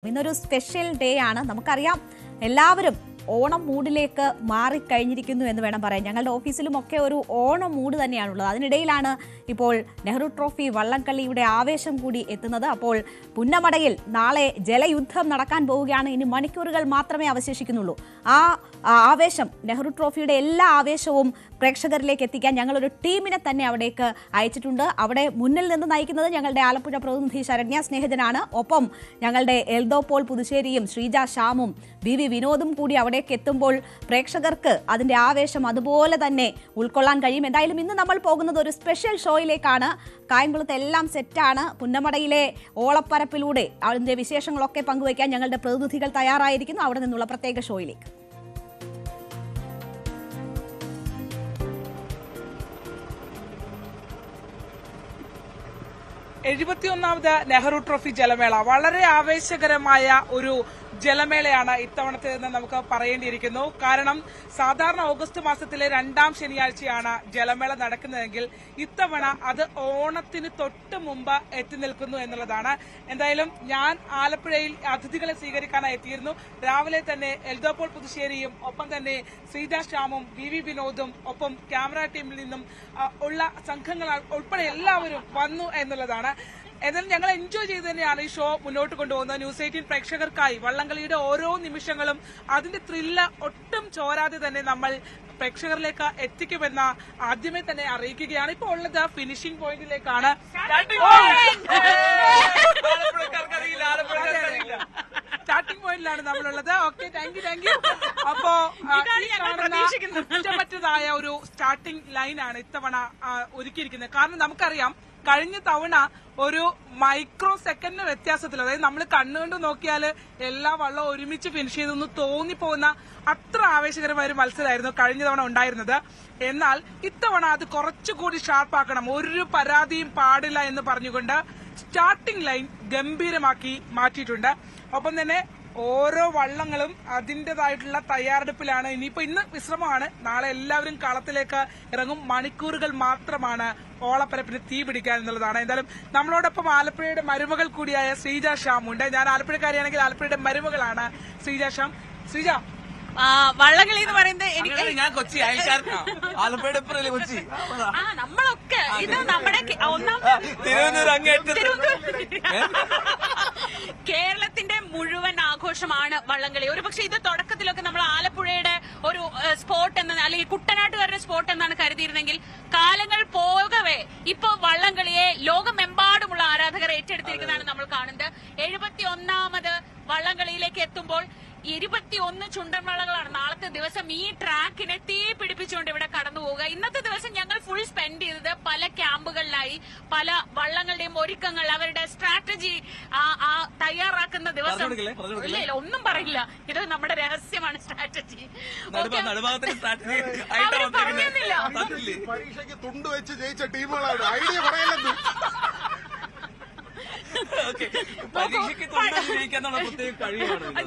ഇന്നൊരു special day ആണ്. നമുക്കറിയാം എല്ലാവരും ഓണം മൂഡിലേക്ക് മാറിക്കഴിഞ്ഞിരിക്കുന്നു എന്ന് വേണം പറയാൻ. ഞങ്ങളുടെ ഓഫീസിലും ഒക്കെ ഒരു ഓണം മൂഡ് തന്നെയാണുള്ളത്. അതിനിടയിലാണ് ഇപ്പോൾ നെഹ്റു ട്രോഫി വള്ളംകളിയുടെ ആവേശം കൂടി എത്തുന്നത്. അപ്പോൾ പുന്നമടയിൽ നാളെ ജലയുദ്ധം നടക്കാൻ പോവുകയാണ്. ഇനി മണിക്കൂറുകൾ മാത്രമേ അവശേഷിക്കുന്നുള്ളൂ. ആ ആവേശം, നെഹ്റു ട്രോഫിയുടെ എല്ലാ ആവേശവും പ്രേക്ഷകരിലേക്ക് എത്തിക്കാൻ ഞങ്ങളൊരു ടീമിനെ തന്നെ അവിടേക്ക് അയച്ചിട്ടുണ്ട്. അവിടെ മുന്നിൽ നിന്ന് നയിക്കുന്നത് ഞങ്ങളുടെ ആലപ്പുഴ പ്രതിനിധി ശരണ്യ സ്നേഹിതനാണ്. ഒപ്പം ഞങ്ങളുടെ എൽദോ പോൾ പുതുശ്ശേരിയും ശ്രീജ ശ്യാമും ബി വിനോദും കൂടി അവിടേക്ക് എത്തുമ്പോൾ പ്രേക്ഷകർക്ക് അതിന്റെ ആവേശം അതുപോലെ തന്നെ ഉൾക്കൊള്ളാൻ കഴിയും. എന്തായാലും ഇന്ന് നമ്മൾ പോകുന്നത് ഒരു സ്പെഷ്യൽ ഷോയിലേക്കാണ്. കായംകുളത്ത് എല്ലാം സെറ്റാണ്. പുന്നമടയിലെ ഓളപ്പരപ്പിലൂടെ അതിന്റെ വിശേഷങ്ങളൊക്കെ പങ്കുവയ്ക്കാൻ ഞങ്ങളുടെ പ്രതിനിധികൾ തയ്യാറായിരിക്കുന്നു. അവിടെ നിന്നുള്ള പ്രത്യേക ഷോയിലേക്ക്. എഴുപത്തിയൊന്നാമത് നെഹ്റു ട്രോഫി ജലമേള വളരെ ആവേശകരമായ ഒരു ജലമേളയാണ് ഇത്തവണത്തേതെന്ന് നമുക്ക് പറയേണ്ടിയിരിക്കുന്നു. കാരണം സാധാരണ ഓഗസ്റ്റ് മാസത്തിലെ 2ാം ശനിയാഴ്ചയാണ് ജലമേള നടക്കുന്നതെങ്കിൽ ഇത്തവണ അത് ഓണത്തിന് തൊട്ട് മുമ്പ് എത്തി നിൽക്കുന്നു എന്നുള്ളതാണ്. എന്തായാലും ഞാൻ ആലപ്പുഴയിൽ അതിഥികളെ സ്വീകരിക്കാനായി എത്തിയിരുന്നു. രാവിലെ തന്നെ എൽദോ പോൾ പുതുശ്ശേരിയും ഒപ്പം തന്നെ ശ്രീജ ശ്യാമും ബി വിനോദും ഒപ്പം ക്യാമറ ടീമിൽ നിന്നും ഉള്ള സംഘങ്ങൾ ഉൾപ്പെടെ എല്ലാവരും വന്നു എന്നുള്ളതാണ്. എന്നാലും ഞങ്ങൾ എൻജോയ് ചെയ്ത് തന്നെയാണ് ഈ ഷോ മുന്നോട്ട് കൊണ്ടുപോകുന്നത്. ന്യൂസ് 18 പ്രേക്ഷകർക്കായി വള്ളംകളിയുടെ ഓരോ നിമിഷങ്ങളും അതിന്റെ ത്രില്ല് ഒട്ടും ചോരാതെ തന്നെ നമ്മൾ പ്രേക്ഷകരിലേക്ക് എത്തിക്കുമെന്ന ആദ്യമേ തന്നെ അറിയിക്കുകയാണ്. ഇപ്പോൾ ഉള്ളത് ഫിനിഷിംഗ് പോയിന്റിലേക്കാണ്. സ്റ്റാർട്ടിംഗ് പോയിന്റിലാണ് നമ്മളുള്ളത്. Okay, thank you. അപ്പോ കുറ്റമറ്റതായ ഒരു സ്റ്റാർട്ടിംഗ് ലൈനാണ് ഇത്തവണ ഒരുക്കിയിരിക്കുന്നത്. കാരണം നമുക്കറിയാം കഴിഞ്ഞ തവണ ഒരു മൈക്രോ സെക്കൻഡിന് വ്യത്യാസത്തിൽ, അതായത് നമ്മൾ കണ്ണുകൊണ്ട് നോക്കിയാൽ എല്ലാ വള്ളവും ഒരുമിച്ച് ഫിനിഷ് ചെയ്തെന്ന് തോന്നിപ്പോകുന്ന അത്ര ആവേശകരമായ ഒരു മത്സരമായിരുന്നു കഴിഞ്ഞ തവണ ഉണ്ടായിരുന്നത്. എന്നാൽ ഇത്തവണ അത് കുറച്ചുകൂടി ഷാർപ്പാക്കണം, ഒരു പരാതിയും പാടില്ല എന്ന് പറഞ്ഞുകൊണ്ട് സ്റ്റാർട്ടിംഗ് ലൈൻ ഗംഭീരമാക്കി മാറ്റിയിട്ടുണ്ട്. ഒപ്പം തന്നെ ഓരോ വള്ളങ്ങളും അതിന്റേതായിട്ടുള്ള തയ്യാറെടുപ്പിലാണ്. ഇനിയിപ്പോ ഇന്ന് വിശ്രമമാണ്, നാളെ എല്ലാവരും കളത്തിലേക്ക് ഇറങ്ങും. മണിക്കൂറുകൾ മാത്രമാണ് ഓളപ്പരപ്പിന് തീ പിടിക്കാൻ എന്നുള്ളതാണ്. എന്തായാലും നമ്മളോടൊപ്പം ആലപ്പുഴയുടെ മരുമകൾ കൂടിയായ ശ്രീജ ശ്യാം ഉണ്ട്. ഞാൻ ആലപ്പുഴക്കാരിയാണെങ്കിൽ ആലപ്പുഴയുടെ മരുമകളാണ് ശ്രീജ ശ്യാം. ശ്രീജ, വള്ളംകളി എന്ന് പറയുന്നത് ഞാൻ കൊച്ചി അയൽക്കാരനാണ്. ആലപ്പുഴയുടെ കൊച്ചി നമ്മളൊക്കെ ഇത് നമ്മുടെ കേരളത്തിന്റെ മുഴുവൻ ആഘോഷമാണ് വള്ളംകളി. ഒരുപക്ഷെ ഇത് തുടക്കത്തിലൊക്കെ നമ്മൾ ആലപ്പുഴയുടെ ഒരു സ്പോട്ട് എന്ന അല്ലെങ്കിൽ കുട്ടനാട്ടുകാരുടെ സ്പോട്ട് എന്നാണ് കരുതിയിരുന്നെങ്കിൽ കാലങ്ങൾ പോകവേ ഇപ്പൊ വള്ളംകളിയെ ലോകമെമ്പാടുമുള്ള ആരാധകർ ഏറ്റെടുത്തിരിക്കുന്നതാണ് നമ്മൾ കാണുന്നത്. 71ാമത് വള്ളംകളിയിലേക്ക് എത്തുമ്പോൾ 21 ചുണ്ടൻ വള്ളങ്ങളാണ് നാളത്തെ ദിവസം ഈ ട്രാക്കിനെ തീ പിടിപ്പിച്ചുകൊണ്ട് ഇവിടെ കടന്നു പോവുക. ഇന്നത്തെ ദിവസം ഞങ്ങൾ ഫുൾ സ്പെൻഡ് ചെയ്തത് പല ക്യാമ്പുകളിലായി, പല വള്ളങ്ങളുടെയും ഒരുക്കങ്ങൾ, അവരുടെ സ്ട്രാറ്റജി തയ്യാറാക്കുന്ന ദിവസം. ഇല്ല ഒന്നും പറയില്ല, ഇത് നമ്മുടെ രഹസ്യമാണ് സ്ട്രാറ്റജി. പരീക്ഷയ്ക്ക് തുണ്ട് വെച്ച് ജയിച്ച ടീമുകളാണ്. ഐഡിയ പറയലെന്ന്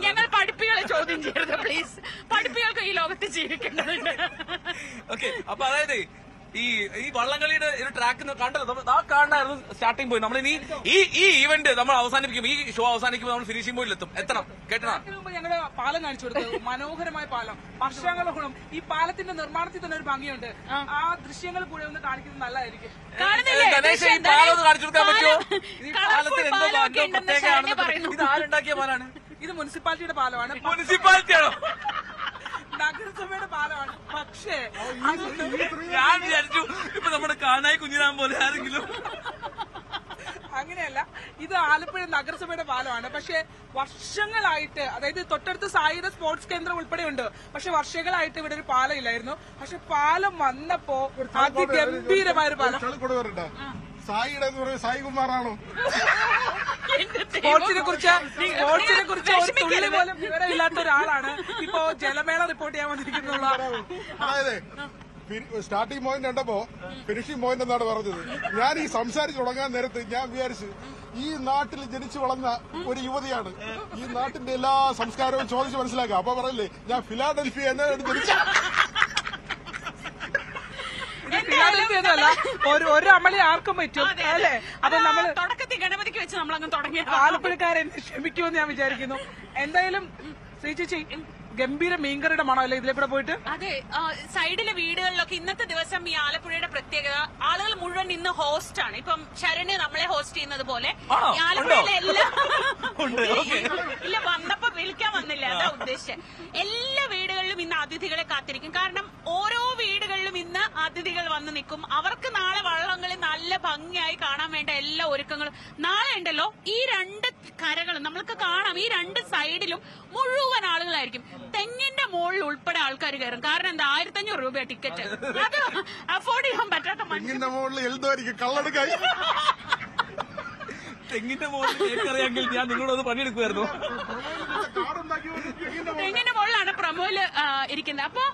ഞങ്ങൾ പഠിപ്പികളെ ചോദ്യം ചെയ്യരുത് പ്ലീസ്. പഠിപ്പികൾക്ക് ഈ ലോകത്ത് ജീവിക്കേണ്ടതുണ്ട്. ഓക്കെ, അപ്പൊ അതായത് ഈ വള്ളംകളിയുടെ ഒരു ട്രാക്ക് കണ്ടല്ലോ, ആ കാണായിരുന്നു സ്റ്റാർട്ടിംഗ് പോയിന്റ്. നമ്മൾ ഇനി ഈ ഈവന്റ് നമ്മൾ അവസാനിപ്പിക്കും, ഈ ഷോ അവസാനിക്കുമ്പോൾ നമ്മൾ ഫിനിഷിംഗ് പോയിന്റിലെത്തും. എത്തണം, കേട്ടോ? ഞങ്ങള് പാലം കാണിച്ചു കൊടുത്തത് മനോഹരമായ പാലം, വർഷങ്ങളോളം ഈ പാലത്തിന്റെ നിർമ്മാണത്തിൽ തന്നെ ഒരു ഭംഗിയുണ്ട്. ആ ദൃശ്യങ്ങൾ കൂടെ ഒന്ന് കാണിക്കുന്നത് നല്ലതായിരിക്കും. ഗണേശ, ഈ പാലം ഒന്ന് കാണിച്ചു കൊടുക്കാൻ പറ്റുമോ? ഈ പാലത്തിന് എന്തോ പ്രത്യേകമാണ്. ഇത് ആരുണ്ടാക്കിയ പാലാണ്? ഇത് മുനിസിപ്പാലിറ്റിയുടെ പാലമാണ്. മുനിസിപ്പാലിറ്റിയാണോ? നഗരസഭയുടെ പാലമാണ്. പക്ഷേ ഞാൻ വിചാരിച്ചു ഇപ്പൊ നമ്മുടെ കാണായി കുഞ്ഞിരാൻ പോലെ ആരെങ്കിലും. അങ്ങനെയല്ല, ഇത് ആലപ്പുഴ നഗരസഭയുടെ പാലമാണ്. പക്ഷെ വർഷങ്ങളായിട്ട്, അതായത് തൊട്ടടുത്ത് സായിയുടെ സ്പോർട്സ് കേന്ദ്രം ഉൾപ്പെടെ ഉണ്ട്, പക്ഷെ വർഷങ്ങളായിട്ട് ഇവിടെ ഒരു പാലം ഇല്ലായിരുന്നു. പക്ഷെ പാലം വന്നപ്പോ അതിഗംഭീരമായൊരു പാലം. സായിയുടെ സായികുമാറാണോ? സ്പോർട്സിനെ കുറിച്ച് ഒരു തുള്ളി പോലും വിവരമില്ലാത്ത ഒരാളാണ് ഇപ്പോ ജലമേള റിപ്പോർട്ട് ചെയ്യാൻ വന്നിരിക്കുന്നുള്ള. അതായത് സ്റ്റാർട്ടിംഗ് പോയിന്റ് കണ്ടപ്പോ ഫിനിഷിംഗ് പോയിന്റ് എന്നാണ് പറഞ്ഞത്. ഞാൻ ഈ സംസാരിച്ച് തുടങ്ങാൻ നേരത്ത് ഞാൻ വിചാരിച്ചു ഈ നാട്ടിൽ ജനിച്ചു വളർന്ന ഒരു യുവതിയാണ്, ഈ നാട്ടിന്റെ എല്ലാ സംസ്കാരവും ചോദിച്ച് മനസ്സിലാക്കുക. അപ്പൊ പറയല്ലേ ഞാൻ ഫിലാഡൽഫിയ എന്നാണ് ജനിച്ച. അല്ലാതെ ഒരു അമളി ആർക്കും പറ്റും അല്ലേ? അപ്പൊ നമ്മൾ തുടക്കത്തിൽ ഗണപതിക്ക് വെച്ച് നമ്മളങ്ങ് തുടങ്ങിയ ആലപ്പുഴക്കാരെ ക്ഷമിക്കുമെന്ന് ഞാൻ വിചാരിക്കുന്നു. എന്തായാലും ശ്രീ ചേച്ചി ഗംഭീര മീൻകറിയുടെ മണം അല്ലേ ഇതിലെ കൂടെ പോയിട്ട്? അതെ, സൈഡിലെ വീടുകളിലൊക്കെ ഇന്നത്തെ ദിവസം ഈ ആലപ്പുഴയുടെ പ്രത്യേകത ആളുകൾ മുഴുവൻ ഇന്ന് ഹോസ്റ്റ് ആണ്. ഇപ്പം ശരണ്യ നമ്മളെ ഹോസ്റ്റ് ചെയ്യുന്നത് പോലെ ഈ ആലപ്പുഴയിലെ ഇല്ല വന്നപ്പോ വിളിക്കാൻ വന്നില്ല, അതാ ഉദ്ദേശിച്ചത്. എല്ലാ വീടുകളിലും ഇന്ന് അതിഥികളെ കാത്തിരിക്കും. കാരണം ഓരോ വീടുകളിലും ഇന്ന് അതിഥികൾ വന്ന് നിൽക്കും. അവർക്ക് നാളെ വള്ളംകളി നല്ല ഭംഗിയായി കാണാൻ വേണ്ട എല്ലാ ഒരുക്കങ്ങളും നാളെ ഉണ്ടല്ലോ. ഈ രണ്ട് കരകളും നമ്മൾക്ക് കാണാം, ഈ രണ്ട് സൈഡിലും മുഴുവൻ ആളുകളായിരിക്കും. തെങ്ങിന്റെ മുകളിൽ ഉൾപ്പെടെ ആൾക്കാർ കയറും. കാരണം എന്താ, 1500 രൂപ ടിക്കറ്റ്. അത് അഫോർഡ് ചെയ്യാൻ പറ്റാത്ത തെങ്ങിന്റെ മുകളിൽ എഴുതുമായിരിക്കും കള്ളടുക്കായി. തെങ്ങിന്റെ മുകളിൽ എനിക്കറിയാമെങ്കിൽ ഞാൻ നിങ്ങളോട് പണിയെടുക്കുമായിരുന്നു. തെങ്ങിന്റെ മുകളിലാണ് പ്രമോയില് ഇരിക്കുന്നത്. അപ്പൊ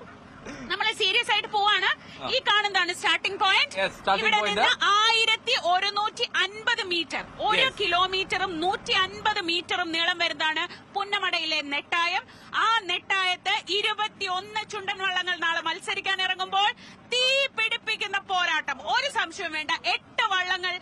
നമ്മളെ സീരിയസ് ആയിട്ട് പോവാണ്. ഈ കാണുന്നതാണ് സ്റ്റാർട്ടിംഗ് പോയിന്റ്. ഇവിടെ നിന്ന് 1150 മീറ്റർ, 1 കിലോമീറ്ററും 150 മീറ്ററും നീളം വരുന്നതാണ് പുന്നമടയിലെ നെട്ടായം. ആ നെട്ടായത്ത് 21 ചുണ്ടൻ വള്ളങ്ങൾ നാളെ മത്സരിക്കാൻ ഇറങ്ങുമ്പോൾ തീ പിടിപ്പിക്കുന്ന പോരാട്ടം. ഒരു സംശയം വേണ്ട, 8 വള്ളങ്ങൾ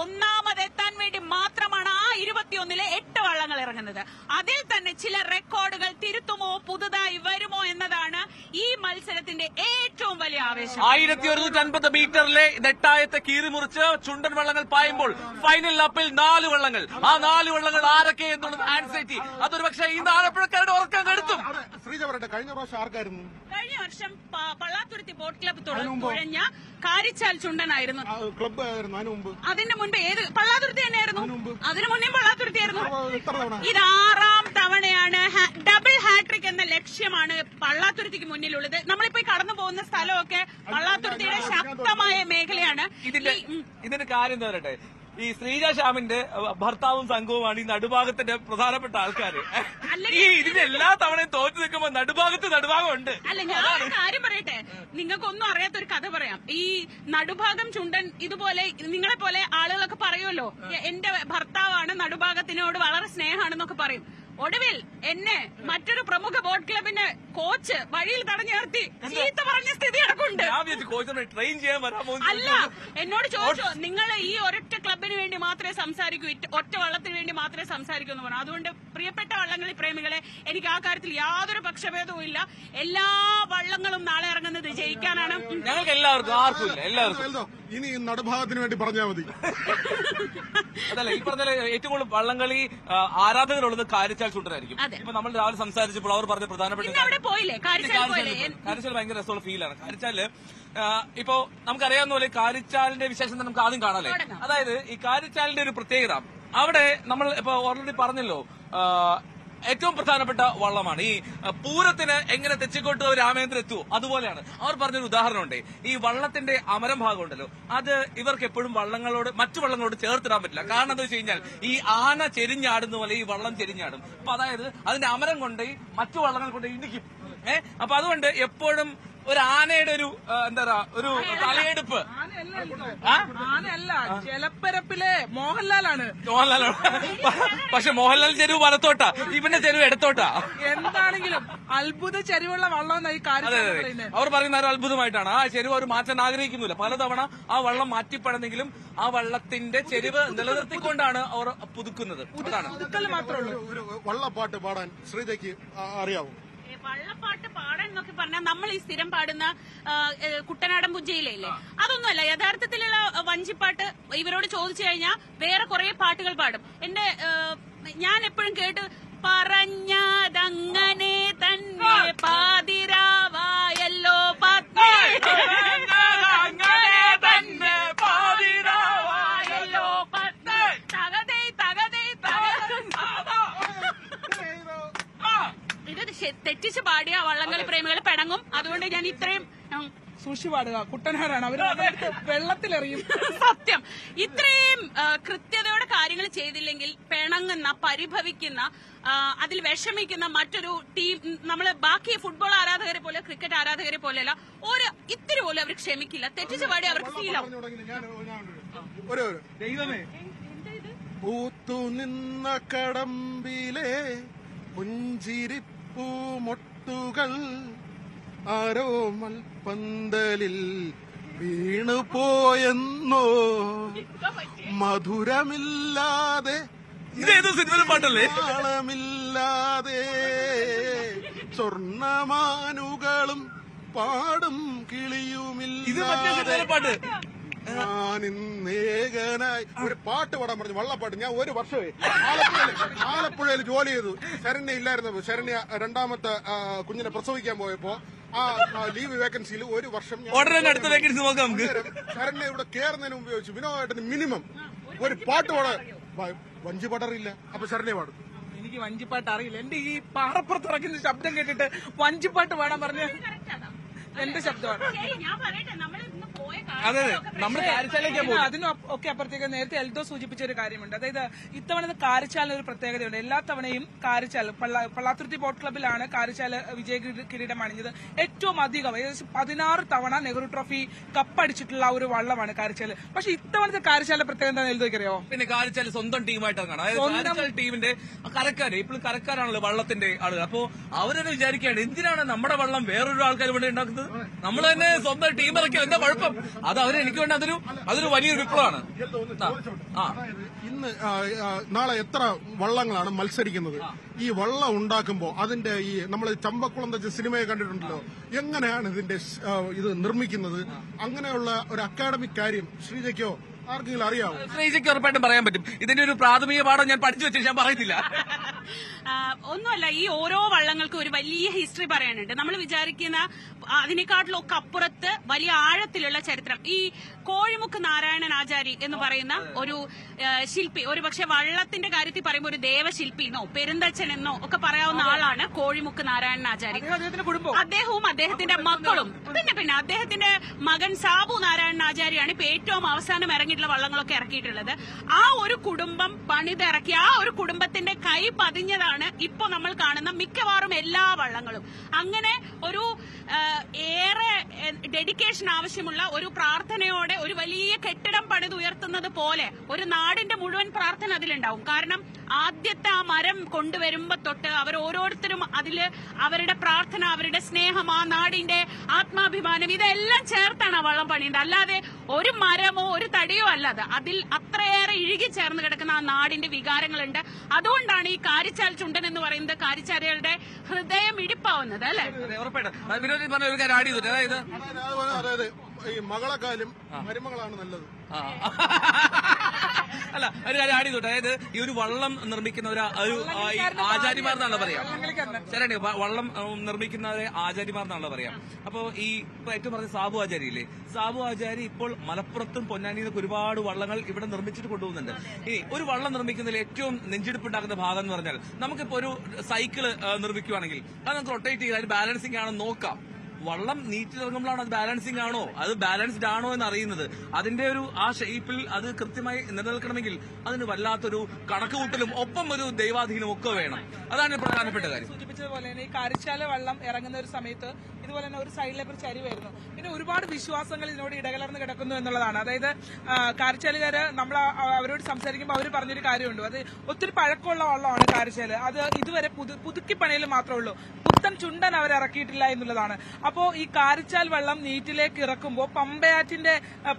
ഒന്നാമതെത്താൻ വേണ്ടി മാത്രമാണ് ആ 21-ലെ 8 വള്ളങ്ങൾ ഇറങ്ങുന്നത്. അതിൽ തന്നെ ചില റെക്കോർഡുകൾ തിരുത്തുമോ പുതുതായി വരുമോ എന്നതാണ് ഈ മത്സരത്തിന്റെ ഏറ്റവും വലിയ ആവേശം. 1150 മീറ്ററിലെ നെട്ടായത്തെ കീറിമുറിച്ച് ചുണ്ടൻ വള്ളങ്ങൾ പായുമ്പോൾ ഫൈനൽ ലാപ്പിൽ 4 വള്ളങ്ങൾ. ആ 4 വള്ളങ്ങൾ ആരൊക്കെ എന്നുള്ളത് ആൻസൈറ്റി. അതൊരു പക്ഷേ ഈ ആലപ്പുഴക്കാരുടെ ഉറക്കം കെടുത്തും. ശ്രീജ പറയട്ടെ, കഴിഞ്ഞ പ്രാവശ്യം ആർക്കായിരുന്നു? കഴിഞ്ഞ വർഷം പള്ളാത്തുരുത്തി ബോട്ട് ക്ലബ്ബ് തുഴഞ്ഞ കാരിച്ചാൽ ചുണ്ടനായിരുന്നു ക്ലബ്ബ് ആയിരുന്നു. അതിന് മുമ്പ് അതിന്റെ മുൻപ് ഏത് പള്ളാത്തുരുത്തി തന്നെയായിരുന്നു. അതിനു മുന്നേ പള്ളാത്തുരുത്തിയായിരുന്നു. എത്ര തവണ? ഇത് 6ാം തവണയാണ്. ഡബിൾ ഹാട്രിക് എന്ന ലക്ഷ്യമാണ് പള്ളാത്തുരുത്തിക്ക് മുന്നിലുള്ളത്. നമ്മളിപ്പോ കടന്നു പോകുന്ന സ്ഥലമൊക്കെ പള്ളാത്തുരുത്തിയുടെ ശക്തമായ മേഖലയാണ്. ഇതിന്റെ കാര്യം എന്താ പറയട്ടെ, ഈ ശ്രീജ ശ്യാമിന്റെ ഭർത്താവും സംഘവുമാണ് ഈ നടുഭാഗത്തിന്റെ പ്രധാനപ്പെട്ട ആൾക്കാർ. ഈ ഇതിന്റെ എല്ലാ തവണയും തോറ്റു നിൽക്കുമ്പോ നടുഭാഗം ഉണ്ട്. അല്ല, ഞാൻ ഒരു കാര്യം പറയട്ടെ, നിങ്ങൾക്കൊന്നും അറിയാത്തൊരു കഥ പറയാം. ഈ നടുഭാഗം ചുണ്ടൻ ഇതുപോലെ നിങ്ങളെ പോലെ ആളുകളൊക്കെ പറയുമല്ലോ, എന്റെ ഭർത്താവാണ് നടുഭാഗത്തിനോട് വളരെ സ്നേഹമാണെന്നൊക്കെ പറയും. ഒടുവിൽ എന്നെ മറ്റൊരു പ്രമുഖ ബോട്ട് ക്ലബിന്റെ കോച്ച് വഴിയിൽ തടഞ്ഞു നിർത്തി ചീത്ത പറഞ്ഞ സ്ഥിതി നടക്കുന്നുണ്ട്. ട്രെയിൻ ചെയ്യാൻ വരാമോ? അല്ല, എന്നോട് ചോദിച്ചോ, നിങ്ങൾ ഈ ഒരൊറ്റ ക്ലബിന് വേണ്ടി മാത്രമേ സംസാരിക്കൂ, ഒറ്റ വള്ളത്തിന് വേണ്ടി മാത്രമേ സംസാരിക്കൂ എന്ന് പറഞ്ഞു. അതുകൊണ്ട് പ്രിയപ്പെട്ട വള്ളംകളി പ്രേമികളെ, എനിക്ക് ആ കാര്യത്തിൽ യാതൊരു പക്ഷഭേദവും ഇല്ല. എല്ലാ വള്ളങ്ങളും നാളെ ഇറങ്ങുന്നത് ജയിക്കാനാണ്. ഞങ്ങൾക്ക് എല്ലാവർക്കും, ആർക്കും ഇല്ല, എല്ലാവർക്കും. ഇനി നടുഭാഗത്തിന് വേണ്ടി പറഞ്ഞാൽ മതി. അതല്ല, ഈ പറഞ്ഞ ഏറ്റവും കൂടുതൽ വള്ളംകളി ആരാധകരുള്ളത് കാരിച്ചാൽ ചുണ്ടനായിരിക്കും. ഇപ്പൊ നമ്മൾ രാവിലെ സംസാരിച്ചപ്പോൾ അവർ പറഞ്ഞ പ്രധാനപ്പെട്ട കാരിച്ചാൽ ഭയങ്കര രസമുള്ള ഫീലാണ്. കാരിച്ചാല് ഇപ്പൊ നമുക്കറിയാവുന്ന പോലെ കാരിച്ചാലിന്റെ വിശേഷം നമുക്ക് ആദ്യം കാണാല്ലേ. അതായത് ഈ കാരിച്ചാലിന്റെ ഒരു പ്രത്യേകത, അവിടെ നമ്മൾ ഇപ്പൊ ഓൾറെഡി പറഞ്ഞല്ലോ, ഏറ്റവും പ്രധാനപ്പെട്ട വള്ളമാണ്. ഈ പൂരത്തിന് എങ്ങനെ തെച്ചിക്കോട്ട് രാമേന്ദ്രൻ എത്തുമോ അതുപോലെയാണ്. അവർ പറഞ്ഞൊരു ഉദാഹരണമുണ്ട്. ഈ വള്ളത്തിന്റെ അമരം ഭാഗം ഉണ്ടല്ലോ, അത് ഇവർക്ക് എപ്പോഴും മറ്റു വള്ളങ്ങളോട് ചേർത്തിടാൻ പറ്റില്ല. കാരണം എന്താ വെച്ച് കഴിഞ്ഞാൽ ഈ ആന ചെരിഞ്ഞാടുന്ന പോലെ ഈ വള്ളം ചെരിഞ്ഞാടും. അപ്പൊ അതായത് അതിന്റെ അമരം കൊണ്ട് മറ്റു വള്ളങ്ങൾ കൊണ്ട് ഇടിക്കും. അപ്പൊ അതുകൊണ്ട് എപ്പോഴും ഒരു ആനയുടെ ഒരു എന്താ പറയാ ഒരു തലയെടുപ്പ്. ആനയല്ല, ജലപ്പരപ്പിലെ മോഹൻലാലാണ്. പക്ഷെ മോഹൻലാൽ ചെരുവ് വലത്തോട്ടാ, ഇവന്റെ ചെരുവ് ഇടത്തോട്ടാ. എന്താണെങ്കിലും അത്ഭുത ചെരുവുള്ള വള്ളം ഈ കാര്യം അവർ പറയുന്ന ഒരു അത്ഭുതമായിട്ടാണ്. ആ ചെരുവ് അവർ മാറ്റാൻ ആഗ്രഹിക്കുന്നില്ല. പലതവണ ആ വള്ളം മാറ്റിപ്പടന്നെങ്കിലും ആ വള്ളത്തിന്റെ ചെരുവ് നിലനിർത്തിക്കൊണ്ടാണ് അവർ പുതുക്കുന്നത്. പുതുക്കൽ മാത്രമേ ഉള്ളൂ. ഒരു വള്ളപ്പാട്ട് പാടാൻ ശ്രീജയ്ക്ക് അറിയാവോ? വള്ളപ്പാട്ട് പാടാൻ എന്നൊക്കെ പറഞ്ഞാൽ നമ്മൾ ഈ സ്ഥിരം പാടുന്ന കുട്ടനാടൻ പുഞ്ചയിലല്ലേ, അതൊന്നുമല്ല. യഥാർത്ഥത്തിലുള്ള വഞ്ചിപ്പാട്ട് ഇവരോട് ചോദിച്ചു കഴിഞ്ഞാൽ വേറെ കുറെ പാട്ടുകൾ പാടും. ഞാൻ എപ്പോഴും കേട്ട് പറഞ്ഞതങ്ങനെ തന്നെ പാതിരാവായല്ലോ തെറ്റിച്ച് പാടിയ വള്ളംകളി പ്രേമികൾ പിണങ്ങും. അതുകൊണ്ട് ഞാൻ ഇത്രയും സൂക്ഷി പാടുക. കുട്ടനാടാണ്, അവര് വെള്ളത്തിലെറിയും. സത്യം, ഇത്രയും കൃത്യതയോടെ കാര്യങ്ങൾ ചെയ്തില്ലെങ്കിൽ പിണങ്ങുന്ന, പരിഭവിക്കുന്ന, അതിൽ വിഷമിക്കുന്ന മറ്റൊരു ടീം നമ്മള് ബാക്കി ഫുട്ബോൾ ആരാധകരെ പോലെ ക്രിക്കറ്റ് ആരാധകരെ പോലെയല്ല, ഒരു ഇത്തിരി പോലും അവർ ക്ഷമിക്കില്ല. തെറ്റിച്ച് പാടി അവർക്ക് ഫീലാവും. ദൈവമേ, പൂത്തു നിന്ന കടമ്പിലെ പുഞ്ചിരിപ്പൂമൊട്ടുകൾ ആരോമൽ പന്തലിൽ വീണു പോയെന്നോ മധുരമില്ലാതെ ഇതേതോ സിനിമയിലെ പാട്ടല്ലേ? താളമില്ലാതെ സ്വർണമാനുകളും പാടും ഇത് മറ്റേ സിനിമയിലെ കിളിയുമില്ലാതെ പാട്ട്. ഞാനിന്നേകനായി ഒരു പാട്ട് പാടാൻ പറഞ്ഞു, വള്ളപ്പാട്ട്. ഞാൻ ഒരു വർഷമേ ആലപ്പുഴയിൽ ജോലി ചെയ്തു. ശരണ്യ ഇല്ലായിരുന്നു. ശരണ്യ രണ്ടാമത്തെ കുഞ്ഞിനെ പ്രസവിക്കാൻ പോയപ്പോ ആ ലീവ് വേക്കൻസിയിൽ ഒരു വർഷം അടുത്ത വേക്കൻസി നോക്കാം നമുക്ക്. ശരണ്യ ഇവിടെ കയറുന്നതിന് മുമ്പ് ചോദിച്ചു, വിനോദായിട്ടിന് മിനിമം ഒരു പാട്ട് പാടാൻ. വഞ്ചി പാടറിയില്ല, അപ്പൊ ശരണ്യ പാടും. എനിക്ക് വഞ്ചിപ്പാട്ട് അറിയില്ല. എന്റെ ഈ പാറപ്പുറത്ത് ഇറക്കുന്ന ശബ്ദം കേട്ടിട്ട് വഞ്ചിപ്പാട്ട് പാടാൻ പറഞ്ഞ എന്റെ ശബ്ദമാണ്. ഞാൻ പറയട്ടെ, നമ്മൾ ഇന്ന് പോയ അതെ, നമ്മൾ കാരിച്ചാലിലേക്കാ പോകുന്നത്. അതിനും ഒക്കെ അപ്പുറത്തേക്ക് നേരത്തെ എൽദോ സൂചിപ്പിച്ച ഒരു കാര്യമുണ്ട്. അതായത് ഇത്തവണ കാരിച്ചാലിന് ഒരു പ്രത്യേകതയുണ്ട്. എല്ലാ തവണയും കാരിച്ചാൽ പള്ളാത്തുരുത്തി ബോട്ട് ക്ലബ്ബിലാണ് കാരിച്ചാൽ വിജയ കിരീടം അണിഞ്ഞത്. ഏറ്റവും അധികം ഏകദേശം 16 തവണ നെഹ്റു ട്രോഫി കപ്പടിച്ചിട്ടുള്ള ഒരു വള്ളമാണ് കാരിച്ചാൽ. പക്ഷെ ഇത്തവണത്തെ കാരിച്ചാലിന്റെ പ്രത്യേകത എന്താണെന്ന് എൽദോയ്ക്കറിയോ? പിന്നെ കാരിച്ചാൽ സ്വന്തം ടീമായിട്ടാണ് കാണാം. അതായത് കാരിച്ചാൽ ടീമിന്റെ കരക്കാര് ഇപ്പോഴും കരക്കാരാണല്ലോ വള്ളത്തിന്റെ ആളുകൾ. അപ്പോ അവരെന്നെ വിചാരിക്കുകയാണ്, എന്തിനാണ് നമ്മുടെ വള്ളം വേറൊരു ആൾക്കാർ ഇവിടെ ഉണ്ടാക്കുന്നത്? നമ്മൾ തന്നെ സ്വന്തം ടീം ഇറക്കിയത് എന്താ കുഴപ്പം? അത് എനിക്ക് വേണ്ടി അതൊരു വലിയൊരു വിപ്ലവമാണ്. ഇന്ന് നാളെ എത്ര വള്ളങ്ങളാണ് മത്സരിക്കുന്നത്? ഈ വള്ളം ഉണ്ടാക്കുമ്പോ അതിന്റെ ഈ നമ്മൾ ചമ്പക്കുളം സിനിമയെ കണ്ടിട്ടുണ്ടല്ലോ, എങ്ങനെയാണ് ഇതിന്റെ ഇത് നിർമ്മിക്കുന്നത്? അങ്ങനെയുള്ള ഒരു അക്കാഡമിക് കാര്യം ശ്രീജയ്ക്കോ ആർക്കെങ്കിലും അറിയാവോ? ശ്രീജയ്ക്ക് ഉറപ്പായിട്ടും പറയാൻ പറ്റും. ഇതിന്റെ ഒരു പ്രാഥമിക പാഠം ഞാൻ പഠിച്ചു വെച്ചിട്ട് ഞാൻ പറയുന്നില്ല. ഒന്നുമല്ല, ഈ ഓരോ വള്ളങ്ങൾക്കും ഒരു വലിയ ഹിസ്റ്ററി പറയാനുണ്ട്. നമ്മൾ വിചാരിക്കുന്ന അതിനെക്കാട്ടിലൊക്കെ അപ്പുറത്ത് വലിയ ആഴത്തിലുള്ള ചരിത്രം. ഈ കോഴിമുക്ക് നാരായണൻ ആചാരി എന്ന് പറയുന്ന ഒരു ശില്പി, ഒരു പക്ഷെ വള്ളത്തിന്റെ കാര്യത്തിൽ പറയുമ്പോൾ ഒരു ദേവശില്പി എന്നോ പെരുന്തച്ഛൻ എന്നോ ഒക്കെ പറയാവുന്ന ആളാണ് കോഴിമുക്ക് നാരായണൻ ആചാരി. അദ്ദേഹവും അദ്ദേഹത്തിന്റെ മക്കളും പിന്നെ അദ്ദേഹത്തിന്റെ മകൻ സാബു നാരായണൻ ആചാര്യാണ് ഇപ്പൊ ഏറ്റവും അവസാനം ഇറങ്ങിയിട്ടുള്ള വള്ളങ്ങളൊക്കെ ഇറക്കിയിട്ടുള്ളത്. ആ ഒരു കുടുംബം പണിതിറക്കി ആ ഒരു കുടുംബത്തിന്റെ കൈ പതിഞ്ഞതാണ് ഇപ്പൊ നമ്മൾ കാണുന്ന മിക്കവാറും എല്ലാ വള്ളങ്ങളും. അങ്ങനെ ഒരു ഏറെ ഡെഡിക്കേഷൻ ആവശ്യമുള്ള ഒരു പ്രാർത്ഥനയോടെ ഒരു വലിയ കെട്ടിടം പണിതുയർത്തുന്നത് പോലെ ഒരു നാടിന്റെ മുഴുവൻ പ്രാർത്ഥന അതിലുണ്ടാവും. കാരണം ആദ്യത്തെ ആ മരം കൊണ്ടുവരുമ്പോ തൊട്ട് അവർ ഓരോരുത്തരും അതില് അവരുടെ പ്രാർത്ഥന, അവരുടെ സ്നേഹം, ആ നാടിന്റെ ആത്മാഭിമാനം ഇതെല്ലാം ചേർത്താണ് ആ വള്ളം പണിയുന്നത്. അല്ലാതെ ഒരു മരമോ ഒരു തടിയോ അല്ലാതെ അതിൽ അത്രയേറെ ഇഴുകി ചേർന്ന് കിടക്കുന്ന ആ നാടിന്റെ വികാരങ്ങളുണ്ട്. അതുകൊണ്ടാണ് ഈ കാരിച്ചാൽ ചുണ്ടൻ എന്ന് പറയുന്നത് കാരിച്ചാലുകളുടെ ഹൃദയം ഇടിപ്പാവുന്നത്, അല്ലെ? ഉറപ്പായിട്ടും വിനോദ് പറഞ്ഞ ഒരു കാര്യം ആഡ് ചെയ്തിട്ട്, അതായത് ഈ മകളെക്കാളും മരുമകളാണ് നല്ലത്. അല്ല, ഒരു കാര്യം ആഡ് ചെയ്തോട്ടെ. അതായത് ഈ ഒരു വള്ളം നിർമ്മിക്കുന്ന ഒരു ആചാര്യമാർന്നാണല്ലോ പറയാം. ശരി, വള്ളം നിർമ്മിക്കുന്നവരെ ആചാര്യമാർന്നാണല്ലോ പറയാം. അപ്പോ ഈ ഏറ്റവും പറഞ്ഞ സാബു ആചാരി ഇല്ലേ, സാബു ആചാരി ഇപ്പോൾ മലപ്പുറത്തും പൊന്നാനിന്നൊക്കെ ഒരുപാട് വള്ളങ്ങൾ ഇവിടെ നിർമ്മിച്ചിട്ട് കൊണ്ടുപോകുന്നുണ്ട്. ഇനി ഒരു വള്ളം നിർമ്മിക്കുന്നതിൽ ഏറ്റവും നെഞ്ചെടുപ്പുണ്ടാക്കുന്ന ഭാഗം എന്ന് പറഞ്ഞാൽ, നമുക്കിപ്പോ ഒരു സൈക്കിള് നിർമ്മിക്കുകയാണെങ്കിൽ അത് നമുക്ക് റൊട്ടേറ്റ് ചെയ്ത് അതിന് ബാലൻസിംഗ് ആണെന്ന് നോക്കാം. വള്ളം നീറ്റിലിറങ്ങുമ്പോഴാണ് അത് ബാലൻസിംഗ് ആണോ, അത് ബാലൻസ്ഡ് ആണോ എന്ന് അറിയുന്നത്. അതിന്റെ ഒരു ആ ഷേപ്പിൽ അത് കൃത്യമായി നിലനിൽക്കണമെങ്കിൽ അതിന് വല്ലാത്തൊരു കണക്കുകൂട്ടലും ഒപ്പം ഒരു ദൈവാധീനവും ഒക്കെ വേണം. അതാണ് പ്രധാനപ്പെട്ട കാര്യം. സൂചിപ്പിച്ചതുപോലെ തന്നെ ഈ കാരിച്ചാല വള്ളം ഇറങ്ങുന്ന ഒരു സമയത്ത് ഇതുപോലെ തന്നെ ഒരു സൈഡിലേക്ക് ഒരു ചരിവായിരുന്നു. പിന്നെ ഒരുപാട് വിശ്വാസങ്ങൾ ഇതിനോട് ഇടകലർന്ന് കിടക്കുന്നു എന്നുള്ളതാണ്. അതായത് കാരിച്ചാലുകാര് നമ്മൾ അവരോട് സംസാരിക്കുമ്പോൾ അവർ പറഞ്ഞൊരു കാര്യമുണ്ട്. അത് ഒത്തിരി പഴക്കമുള്ള വള്ളമാണ് കാരിച്ചാല്. അത് ഇതുവരെ പുതുക്കി പണിയിൽ മാത്രമേ ഉള്ളൂ, പുത്തൻ ചുണ്ടൻ അവർ ഇറക്കിയിട്ടില്ല എന്നുള്ളതാണ്. അപ്പോ ഈ കാരിച്ചാൽ വെള്ളം നീറ്റിലേക്ക് ഇറക്കുമ്പോൾ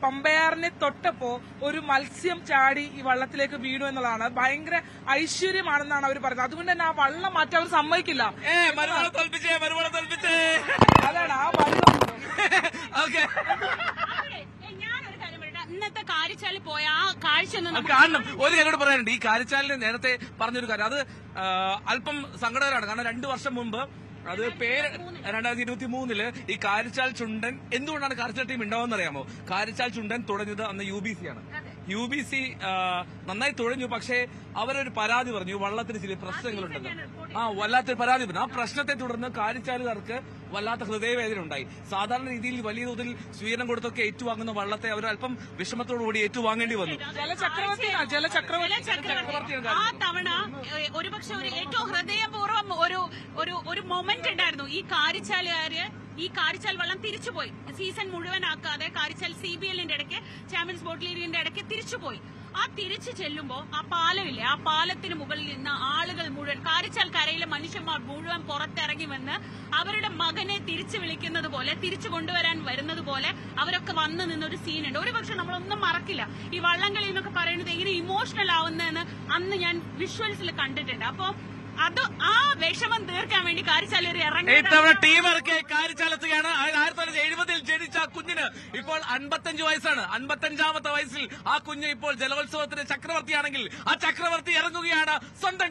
പമ്പയാറിനെ തൊട്ടപ്പോ ഒരു മത്സ്യം ചാടി ഈ വള്ളത്തിലേക്ക് വീണു എന്നുള്ളതാണ്. ഭയങ്കര ഐശ്വര്യമാണെന്നാണ് അവർ പറയുന്നത്. അതുകൊണ്ട് തന്നെ ആ വള്ളം മാറ്റാൻ അവർ സമ്മതിക്കില്ല. അതാണ് ആ വള്ളം. ഞാനൊരു കാര്യം പറയട്ടെ, ഇന്നത്തെ കാരിച്ചാലിൽ പോയ ആ കാഴ്ച കാണണം. ഒരു കാര്യം പറയാനുണ്ട്. ഈ കാരിച്ചാലിന് നേരത്തെ പറഞ്ഞൊരു കാര്യം, അത് അല്പം സങ്കടകരമാണ്. കാരണം 2 വർഷം മുമ്പ്, അത് 2023 ഈ കാരിച്ചാൽ ചുണ്ടൻ, എന്തുകൊണ്ടാണ് കാരിച്ചാൽ ടീം ഉണ്ടാവുമെന്ന് അറിയാമോ? കാരിച്ചാൽ ചുണ്ടൻ തുടങ്ങിയത് അന്ന് UBC ആണ്. UBC നന്നായി തുഴഞ്ഞു. പക്ഷേ അവരൊരു പരാതി പറഞ്ഞു, വള്ളത്തിന് ചില പ്രശ്നങ്ങളുണ്ടെന്ന്. വല്ലാത്തൊരു പരാതി പറഞ്ഞു. ആ പ്രശ്നത്തെ തുടർന്ന് കാരിച്ചാലുകാർക്ക് വല്ലാത്ത ഹൃദയവേദന ഉണ്ടായി. സാധാരണ രീതിയിൽ വലിയ തോതിൽ സ്വീകരണം കൊടുത്തൊക്കെ ഏറ്റുവാങ്ങുന്ന വള്ളത്തെ അവർ അല്പം വിഷമത്തോടുകൂടി ഏറ്റുവാങ്ങേണ്ടി വന്നു. ജലചക്രവർത്തി ആ തവണ ഒരുപക്ഷെ ഒരു ഏറ്റവും ഹൃദയപൂർവ്വം ഒരു മൊമെന്റ് ഉണ്ടായിരുന്നു. ഈ കാരിച്ചാലുകാര് ഈ കാരിച്ചാൽ വള്ളം തിരിച്ചുപോയി. സീസൺ മുഴുവനാക്കാതെ കാരിച്ചാൽ CBLന്റെ ഇടയ്ക്ക്, ചാമ്പ്യൻസ് ബോട്ട് ലീഗിന്റെ ഇടയ്ക്ക് തിരിച്ചുപോയി. ആ തിരിച്ചു ചെല്ലുമ്പോ ആ പാലമില്ലേ, ആ പാലത്തിന് മുകളിൽ നിന്ന് ആളുകൾ മുഴുവൻ, കാരിച്ചാൽ കരയിലെ മനുഷ്യന്മാർ അച്ഛനമ്മമാർ മുഴുവൻ പുറത്തിറങ്ങി വന്ന് അവരുടെ മകനെ തിരിച്ചു വിളിക്കുന്നത് പോലെ, തിരിച്ചു കൊണ്ടുവരാൻ വരുന്നത് പോലെ അവരൊക്കെ വന്ന് നിന്നൊരു സീനുണ്ട്. ഒരുപക്ഷെ നമ്മളൊന്നും മറക്കില്ല. ഈ വള്ളംകളി എന്നൊക്കെ പറയുന്നത് എങ്ങനെ ഇമോഷണൽ ആവുന്നതെന്ന് അന്ന് ഞാൻ വിഷ്വൽസിൽ കണ്ടിട്ടുണ്ട്. അപ്പൊ അത് ആ വിഷമം തീർക്കാൻ വേണ്ടി കാരിച്ചാലൊരു ഇത്തവണ ടീം ഇറക്കിയ കാരിച്ചാലെത്തുകയാണ്. 1970 ജനിച്ച ആ കുഞ്ഞിന് ഇപ്പോൾ 55 വയസ്സാണ്. 55ാമത്തെ വയസ്സിൽ ആ കുഞ്ഞ് ഇപ്പോൾ ജലോത്സവത്തിന്റെ ചക്രവർത്തിയാണെങ്കിൽ ആ ചക്രവർത്തി ഇറങ്ങുകയാണ് സ്വന്തം